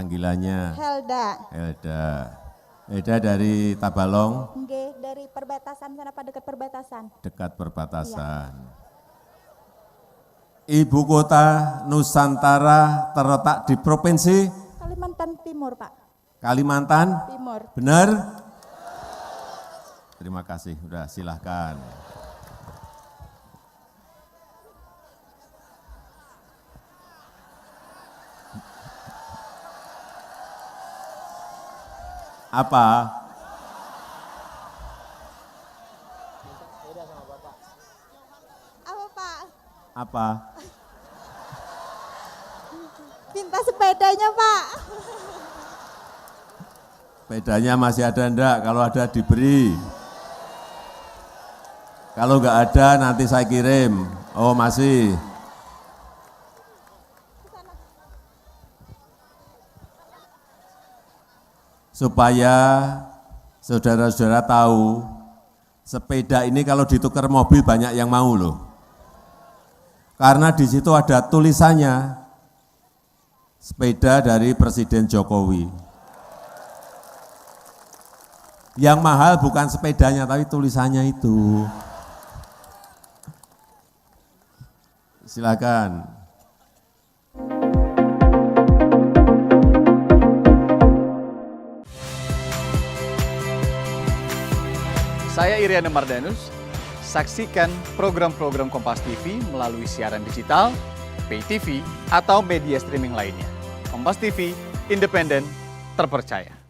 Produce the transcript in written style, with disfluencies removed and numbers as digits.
Panggilannya? Helda. Helda. Helda dari Tabalong? Nggih, dari perbatasan sana Pak, dekat perbatasan. Dekat perbatasan. Ibu kota Nusantara terletak di provinsi? Kalimantan Timur Pak. Kalimantan? Timur. Benar? Terima kasih, udah silahkan. Apa? Apa Pak? Apa? Minta sepedanya Pak. Sepedanya masih ada enggak? Kalau ada diberi. Kalau enggak ada nanti saya kirim. Oh masih. Supaya saudara-saudara tahu, sepeda ini kalau ditukar mobil banyak yang mau loh. Karena di situ ada tulisannya, sepeda dari Presiden Jokowi. Yang mahal bukan sepedanya, tapi tulisannya itu. Silakan. Saya Iriana Mardanus, saksikan program-program Kompas TV melalui siaran digital, pay TV, atau media streaming lainnya. Kompas TV, independen, terpercaya.